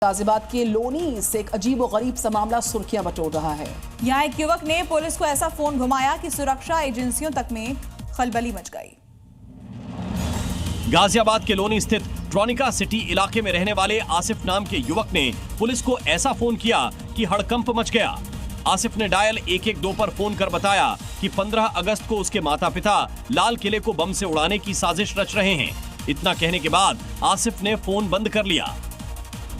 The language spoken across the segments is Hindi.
गाजियाबाद के लोनी से एक अजीब और गरीब सा मामला सुर्खियां बटोर रहा है। यहाँ एक युवक ने पुलिस को ऐसा फोन घुमाया कि सुरक्षा एजेंसियों तक में खलबली मच गई। गाजियाबाद के लोनी स्थित ट्रॉनिका सिटी इलाके में रहने वाले आसिफ नाम के युवक ने पुलिस को ऐसा फोन किया कि हड़कंप मच गया। आसिफ ने डायल 112 पर फोन कर बताया कि 15 अगस्त को उसके माता पिता लाल किले को बम से उड़ाने की साजिश रच रहे हैं। इतना कहने के बाद आसिफ ने फोन बंद कर लिया।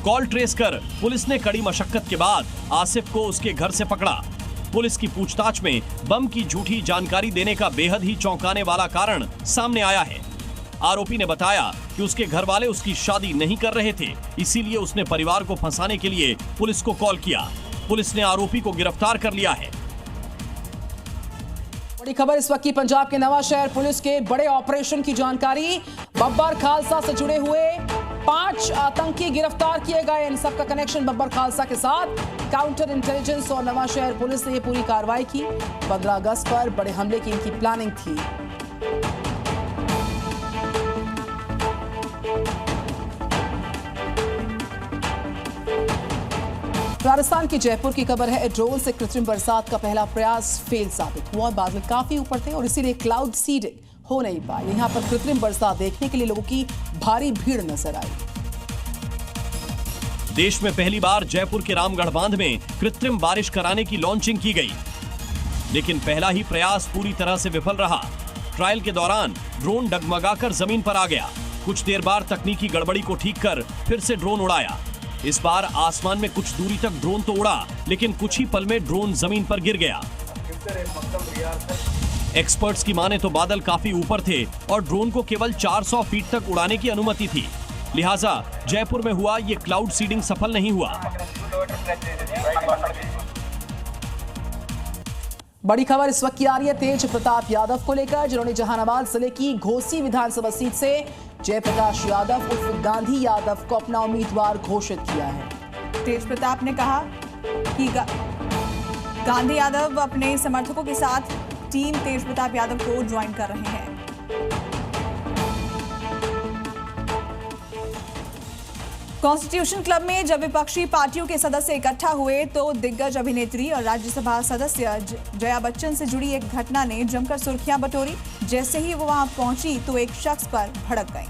कॉल ट्रेस कर पुलिस ने कड़ी मशक्कत के बाद आसिफ को उसके घर से पकड़ा। पुलिस की पूछताछ में बम की झूठी जानकारी देने का बेहद ही चौंकाने वाला कारण सामने आया है। आरोपी ने बताया कि उसके घर वाले उसकी शादी नहीं कर रहे थे, इसीलिए उसने परिवार को फंसाने के लिए पुलिस को कॉल किया। पुलिस ने आरोपी को गिरफ्तार कर लिया है। बड़ी खबर इस वक्त की पंजाब के नवा शहर पुलिस के बड़े ऑपरेशन की जानकारी। बब्बर खालसा से जुड़े हुए 5 आतंकी गिरफ्तार किए गए। इन सबका कनेक्शन बब्बर खालसा के साथ। काउंटर इंटेलिजेंस और नवा शहर पुलिस ने यह पूरी कार्रवाई की। 15 अगस्त पर बड़े हमले की इनकी प्लानिंग थी। राजस्थान के जयपुर की खबर है। ड्रोन से कृत्रिम बरसात का पहला प्रयास फेल साबित हुआ। बादल काफी ऊपर थे और इसीलिए क्लाउड सीडिंग हो नहीं पाई। यहां पर कृत्रिम बरसात देखने के लिए लोगों की भारी भीड़ नजर आई। देश में पहली बार जयपुर के रामगढ़ बांध में कृत्रिम बारिश कराने की लॉन्चिंग की गई, लेकिन पहला ही प्रयास पूरी तरह से विफल रहा। ट्रायल के दौरान ड्रोन डगमगाकर जमीन पर आ गया। कुछ देर बाद तकनीकी गड़बड़ी को ठीक कर फिर से ड्रोन उड़ाया। इस बार आसमान में कुछ दूरी तक ड्रोन तो उड़ा, लेकिन कुछ ही पल में ड्रोन जमीन पर गिर गया। एक्सपर्ट्स की माने तो बादल काफी ऊपर थे और ड्रोन को केवल 400 फीट तक उड़ाने की अनुमति थी। लिहाजा जयपुर में हुआ ये क्लाउड सीडिंग सफल नहीं हुआ। बड़ी खबर इस वक्त की आ रही है तेज प्रताप यादव को लेकर, जिन्होंने जहानाबाद जिले की घोसी विधानसभा सीट से जयप्रकाश यादव उर्फ गांधी यादव को अपना उम्मीदवार घोषित किया है। तेज प्रताप ने कहा कि गांधी यादव अपने समर्थकों के साथ टीम तेज प्रताप यादव को ज्वाइन कर रहे हैं। कॉन्स्टिट्यूशन क्लब में जब विपक्षी पार्टियों के सदस्य इकट्ठा हुए तो दिग्गज अभिनेत्री और राज्यसभा सदस्य जया बच्चन से जुड़ी एक घटना ने जमकर सुर्खियां बटोरी। जैसे ही वो वहां पहुंची तो एक शख्स पर भड़क गई।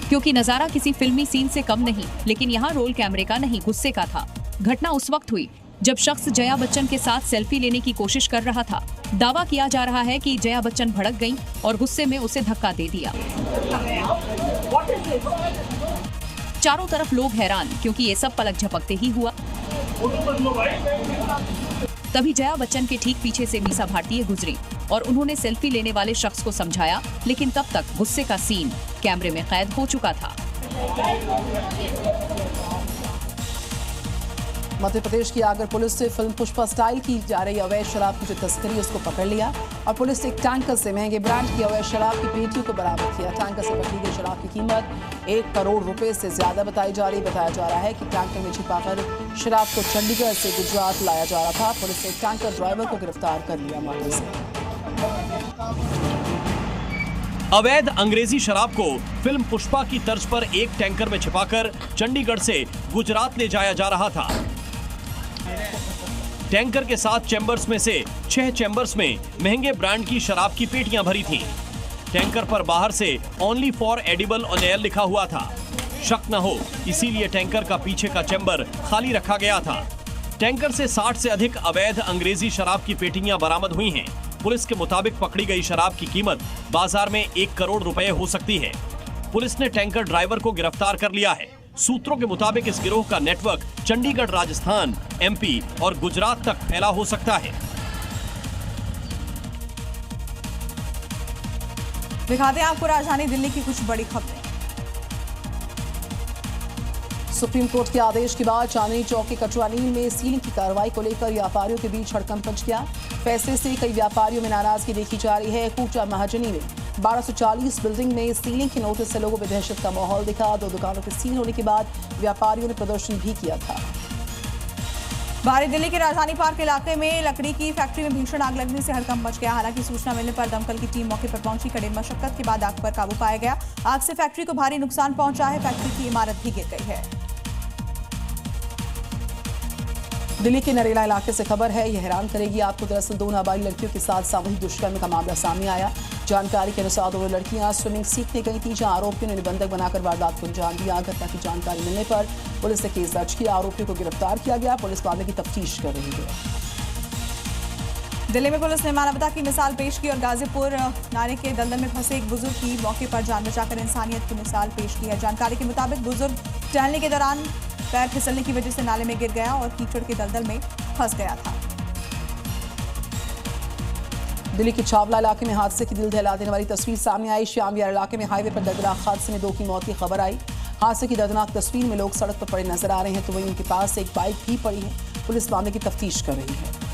क्योंकि नजारा किसी फिल्मी सीन से कम नहीं, लेकिन यहाँ रोल कैमरे का नहीं, गुस्से का था। घटना उस वक्त हुई जब शख्स जया बच्चन के साथ सेल्फी लेने की कोशिश कर रहा था। दावा किया जा रहा है कि जया बच्चन भड़क गईं और गुस्से में उसे धक्का दे दिया। चारों तरफ लोग हैरान, क्योंकि ये सब पलक झपकते ही हुआ। तभी जया बच्चन के ठीक पीछे से मीसा भारतीय गुजरी और उन्होंने सेल्फी लेने वाले शख्स को समझाया, लेकिन तब तक गुस्से का सीन कैमरे में कैद हो चुका था। मध्य प्रदेश की आगर पुलिस से फिल्म पुष्पा स्टाइल की जा रही अवैध शराब की जो तस्करी उसको पकड़ लिया और पुलिस ने एक टैंकर से महंगे ब्रांड की अवैध शराब की पेटियों को बरामद किया। टैंकर से पकड़ी गई शराब की कीमत 1 करोड़ रुपए से ज्यादा बताई जा रही। बताया जा रहा है कि टैंकर में छिपाकर शराब को चंडीगढ़ से गुजरात लाया जा रहा था। पुलिस ने टैंकर ड्राइवर को गिरफ्तार कर लिया मौके से। अवैध अंग्रेजी शराब को फिल्म पुष्पा की तर्ज पर एक टैंकर में छिपाकर चंडीगढ़ से गुजरात ले जाया जा रहा था। टैंकर के साथ चैम्बर्स में से 6 चैम्बर्स में महंगे ब्रांड की शराब की पेटियां भरी थीं। टैंकर पर बाहर से only for edible on air लिखा हुआ था। शक न हो इसीलिए टैंकर का पीछे का चैम्बर खाली रखा गया था। टैंकर से 60 से अधिक अवैध अंग्रेजी शराब की पेटियां बरामद हुई हैं। पुलिस के मुताबिक पकड़ी गई शराब की कीमत बाजार में 1 करोड़ रुपए हो सकती है। पुलिस ने टैंकर ड्राइवर को गिरफ्तार कर लिया है। सूत्रों के मुताबिक इस गिरोह का नेटवर्क चंडीगढ़, राजस्थान, एमपी और गुजरात तक फैला हो सकता है। दिखाते हैं आपको राजधानी दिल्ली की कुछ बड़ी खबरें। सुप्रीम कोर्ट के आदेश के बाद चांदनी चौक के कचुआनील में सीलिंग की कार्रवाई को लेकर व्यापारियों के बीच हड़कंप मच गया। फैसले से कई व्यापारियों में नाराजगी देखी जा रही है। कूचा महाजनी में 1240 बिल्डिंग में सीलिंग के नोटिस से लोगों में दहशत का माहौल दिखा। 2 दुकानों के सील होने के बाद व्यापारियों ने प्रदर्शन भी किया था। बाहरी दिल्ली के राजधानी पार्क इलाके में लकड़ी की फैक्ट्री में भीषण आग लगने से हड़कंप मच गया। हालांकि सूचना मिलने पर दमकल की टीम मौके पर पहुंची। कड़ी मशक्कत के बाद आग पर काबू पाया गया। आग से फैक्ट्री को भारी नुकसान पहुंचा है। फैक्ट्री की इमारत भी गिर गई है। दिल्ली के नरेला इलाके से खबर है, यह हैरान करेगी आपको। दरअसल 2 नाबालिग लड़कियों के साथ सामूहिक दुष्कर्म का मामला सामने आया। जानकारी के अनुसार दोनों लड़कियां स्विमिंग सीखने गई थी, जहां आरोपियों ने निबंधक बनाकर वारदात को अंजाम दिया। घटना की जानकारी मिलने पर पुलिस ने केस दर्ज किया। आरोपियों को गिरफ्तार किया गया। पुलिस मामले की तफ्तीश कर रही है। दिल्ली में पुलिस ने मानवता की मिसाल पेश की और गाजीपुर नाले के दलदल में फंसे एक बुजुर्ग की मौके पर जान बचाकर इंसानियत की मिसाल पेश की है। जानकारी के मुताबिक बुजुर्ग टहलने के दौरान पैर फिसलने की वजह से नाले में गिर गया और कीचड़ के दलदल में फंस गया था। दिल्ली के छावला इलाके में हादसे की दिल दहला देने वाली तस्वीर सामने आई। श्याम विहार इलाके में हाईवे पर दर्दनाक हादसे में 2 की मौत की खबर आई। हादसे की दर्दनाक तस्वीर में लोग सड़क पर पड़े नजर आ रहे हैं, तो वहीं उनके पास एक बाइक भी पड़ी है। पुलिस मामले की तफ्तीश कर रही है।